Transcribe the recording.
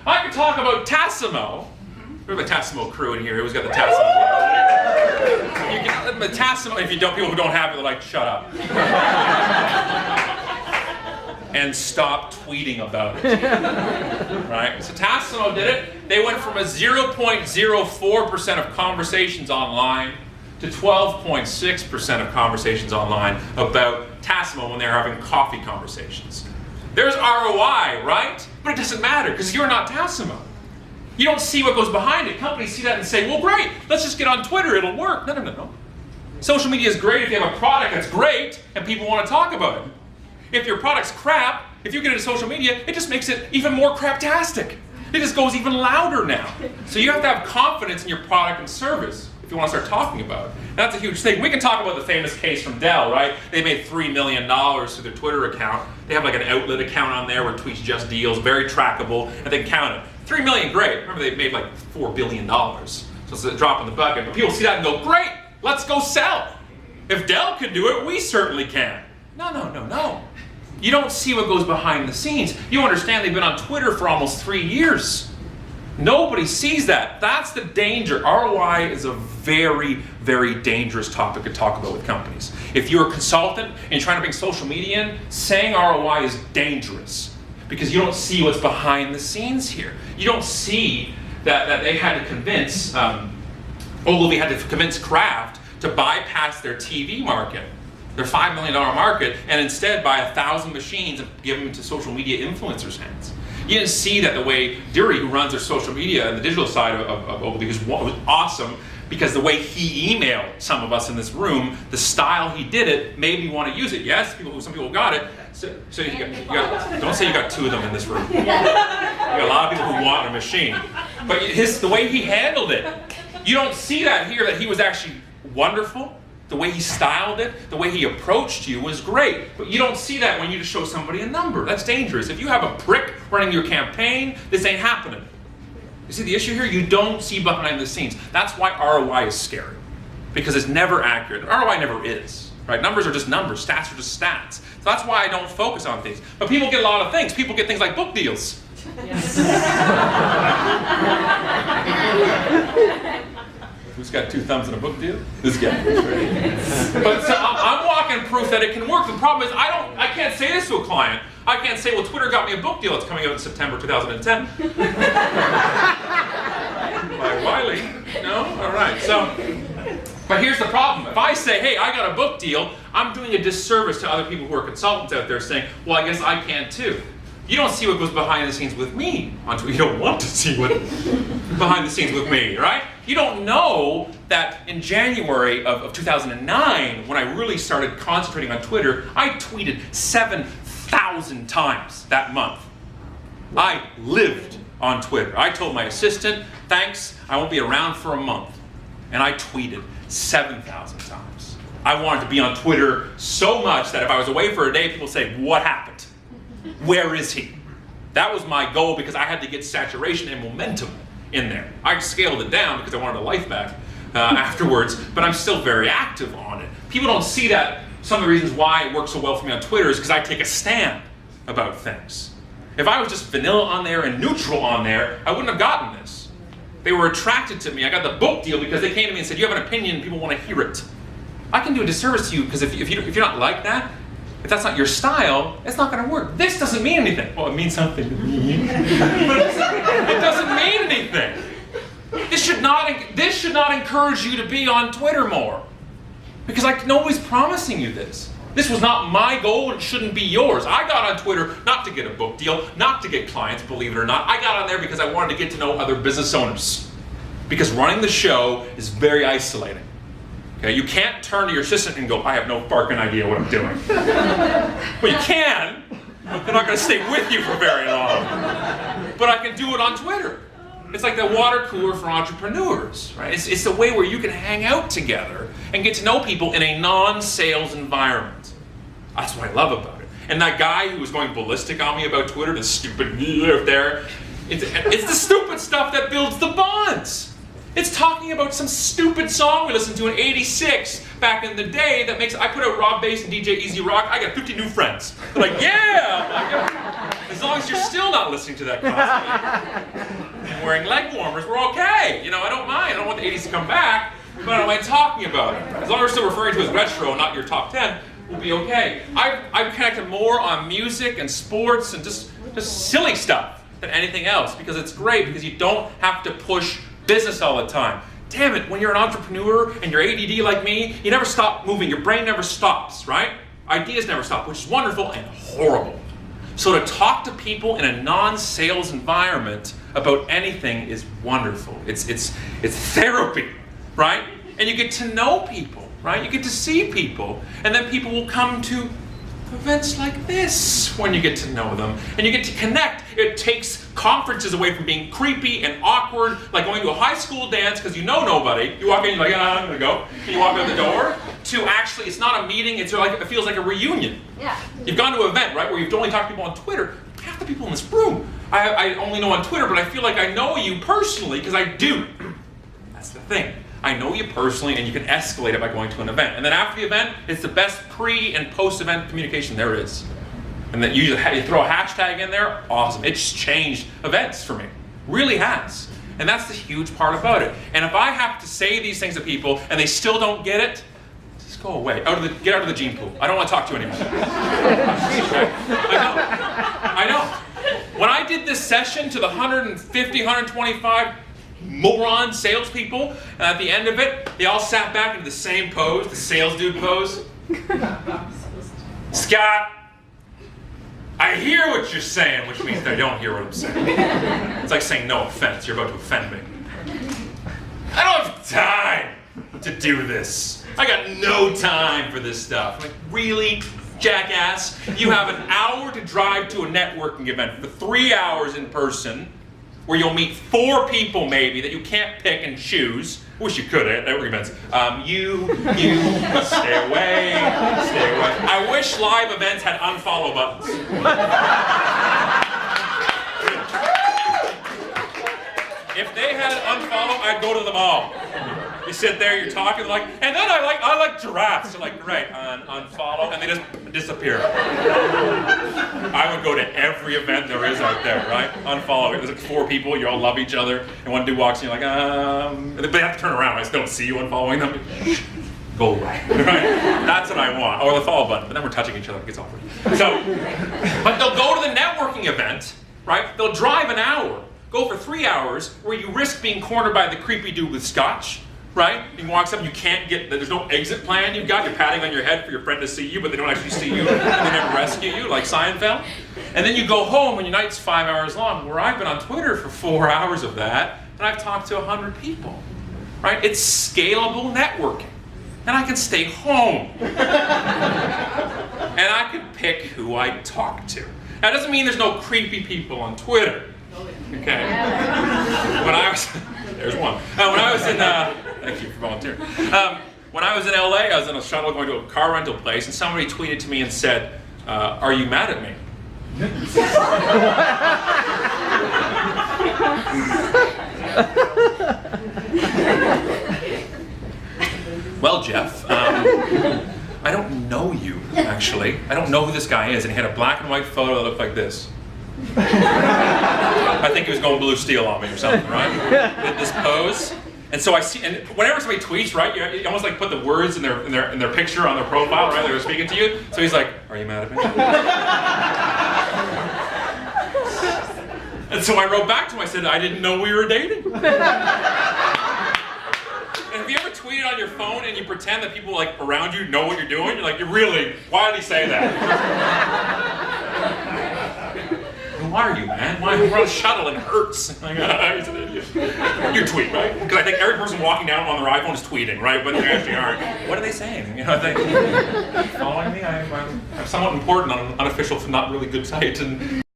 I could talk about Tassimo. We have a Tassimo crew in here. Who's got the Tassimo? The Tassimo, if you don't, people who don't have it, they're like, shut up. And stop tweeting about it. Right? So Tassimo did it. They went from a 0.04% of conversations online to 12.6% of conversations online about Tassimo when they're having coffee conversations. There's ROI, right? But it doesn't matter because you're not Tassimo. You don't see what goes behind it. Companies see that and say, well, great, let's just get on Twitter, it'll work. No. Social media is great if you have a product that's great and people want to talk about it. If your product's crap, if you get into social media, it just makes it even more craptastic. It just goes even louder now. So you have to have confidence in your product and service if you want to start talking about it. That's a huge thing. We can talk about the famous case from Dell, right? They made $3 million through their Twitter account. They have like an outlet account on there where it tweets just deals, very trackable, and they count it. $3 million, great. Remember they made like $4 billion. So it's a drop in the bucket. But people see that and go, great, let's go sell. If Dell can do it, we certainly can. No. You don't see what goes behind the scenes. You understand they've been on Twitter for almost 3 years. Nobody sees that. That's the danger. ROI is a very, very dangerous topic to talk about with companies. If you're a consultant and you're trying to bring social media in, saying ROI is dangerous because you don't see what's behind the scenes here. You don't see that they had to convince, Ogilvy had to convince Kraft to bypass their TV market, their $5 million market, and instead buy 1,000 machines and give them to social media influencers' hands. You didn't see that the way Dury, who runs their social media and the digital side of Ogilvy, was awesome because the way he emailed some of us in this room, the style he did it, made me want to use it. Yes, some people got it. So you got, don't say you got 2 of them in this room. You got a lot of people who want a machine. But the way he handled it, you don't see that here, that he was actually wonderful. The way he styled it, the way he approached you was great. But you don't see that when you just show somebody a number. That's dangerous. If you have a prick running your campaign, this ain't happening. You see the issue here? You don't see behind the scenes. That's why ROI is scary. Because it's never accurate. ROI never is. Right? Numbers are just numbers. Stats are just stats. So that's why I don't focus on things. But people get a lot of things. People get things like book deals. Yes. Who's got 2 thumbs in a book deal? This guy. But so I'm walking proof that it can work. The problem is I can't say this to a client. I can't say, well, Twitter got me a book deal. It's coming out in September 2010. By Wiley. No? All right. So, but here's the problem. If I say, hey, I got a book deal, I'm doing a disservice to other people who are consultants out there saying, well, I guess I can too. You don't see what goes behind the scenes with me on Twitter. You don't want to see what behind the scenes with me, right? You don't know that in January of 2009, when I really started concentrating on Twitter, I tweeted 7,000 times that month. I lived on Twitter. I told my assistant, thanks, I won't be around for a month. And I tweeted 7,000 times. I wanted to be on Twitter so much that if I was away for a day, people say, what happened? Where is he? That was my goal because I had to get saturation and momentum in there. I scaled it down because I wanted a life back afterwards, but I'm still very active on it. People don't see that. Some of the reasons why it works so well for me on Twitter is because I take a stand about things. If I was just vanilla on there and neutral on there, I wouldn't have gotten this. They were attracted to me. I got the book deal because they came to me and said, you have an opinion and people want to hear it. I can do a disservice to you because if you're not like that, if that's not your style, it's not going to work. This doesn't mean anything. Well, it means something to me. But it doesn't mean anything. This should not encourage you to be on Twitter more. Because nobody's promising you this. This was not my goal and shouldn't be yours. I got on Twitter not to get a book deal, not to get clients, believe it or not. I got on there because I wanted to get to know other business owners. Because running the show is very isolating. Okay, you can't turn to your assistant and go, I have no fucking idea what I'm doing. Well, you can, but they're not going to stay with you for very long. But I can do it on Twitter. It's like the water cooler for entrepreneurs, right? It's the way where you can hang out together and get to know people in a non-sales environment. That's what I love about it. And that guy who was going ballistic on me about Twitter, the stupid up there, it's the stupid stuff that builds the bonds. It's talking about some stupid song we listened to in '86 back in the day that makes, I put out Rob Bass and DJ Easy Rock, I got 50 new friends. They're like, yeah! As long as you're still not listening to that constantly. to come back, but I don't mind talking about it. As long as we're still referring to as retro, not your top 10, we'll be okay. I've connected more on music and sports and just silly stuff than anything else, because it's great, because you don't have to push business all the time. Damn it, when you're an entrepreneur and you're ADD like me, you never stop moving. Your brain never stops, right? Ideas never stop, which is wonderful and horrible. So to talk to people in a non-sales environment about anything is wonderful. It's therapy, right? And you get to know people, right? You get to see people, and then people will come to events like this when you get to know them, and you get to connect. It takes conferences away from being creepy and awkward, like going to a high school dance because you know nobody. You walk in, you're like, I'm gonna go, and you walk out the door. To actually, it's not a meeting. It's like, it feels like a reunion. Yeah. You've gone to an event, right, where you've only talked to people on Twitter. Half the people in this room, I only know on Twitter, but I feel like I know you personally because I do. That's the thing. I know you personally, and you can escalate it by going to an event. And then after the event, it's the best pre- and post-event communication there is. And then you throw a hashtag in there, awesome. It's changed events for me. Really has. And that's the huge part about it. And if I have to say these things to people and they still don't get it, just go away. Get out of the gene pool. I don't want to talk to you anymore. I know. When I did this session to the 150, 125 moron salespeople, and at the end of it, they all sat back into the same pose, the sales dude pose. Scott, I hear what you're saying, which means they don't hear what I'm saying. It's like saying no offense, you're about to offend me. I don't have time to do this. I got no time for this stuff. I'm like, really, jackass? You have an hour to drive to a networking event for 3 hours in person, where you'll meet 4 people maybe that you can't pick and choose. Wish you could at networking events. You, stay away. I wish live events had unfollow buttons. If they had unfollow, I'd go to them all. You sit there, you're talking, like, and then I like giraffes. They're like, great, unfollow, and they just disappear. I would go to every event there is out there, right? Unfollow. There's like 4 people, you all love each other, and one dude walks in, you're like, and they have to turn around. I just don't see you unfollowing them. Go away, right? That's what I want. Or the follow button, but then we're touching each other, it gets awkward. So, but they'll go to the networking event, right? They'll drive an hour, go for 3 hours, where you risk being cornered by the creepy dude with scotch. Right? He walks up and you can't get, there's no exit plan you've got. You're patting on your head for your friend to see you, but they don't actually see you, and they never rescue you, like Seinfeld. And then you go home and your night's 5 hours long, where I've been on Twitter for 4 hours of that, and I've talked to 100 people. Right? It's scalable networking. And I can stay home. And I can pick who I talk to. Now, it doesn't mean there's no creepy people on Twitter. Okay? When I was, there's one. When I was in, thank you for volunteering. When I was in LA, I was in a shuttle going to a car rental place, and somebody tweeted to me and said, are you mad at me? Well, Jeff, I don't know you, actually. I don't know who this guy is, and he had a black and white photo that looked like this. I think he was going blue steel on me or something, right? With this pose. And so I see, and whenever somebody tweets, right, you almost like put the words in their picture on their profile, right? They were speaking to you. So he's like, "Are you mad at me?" And so I wrote back to him. I said, "I didn't know we were dating." And have you ever tweeted on your phone and you pretend that people like around you know what you're doing? You're like, why did he say that? Who are you, man? Why we're on a shuttle and it hurts? Like, he's an idiot. You tweet, right? Because I think every person walking down on their iPhone is tweeting, right? But they actually aren't. What are they saying? You know, I think, following me? I'm somewhat important on an unofficial, not really good site. And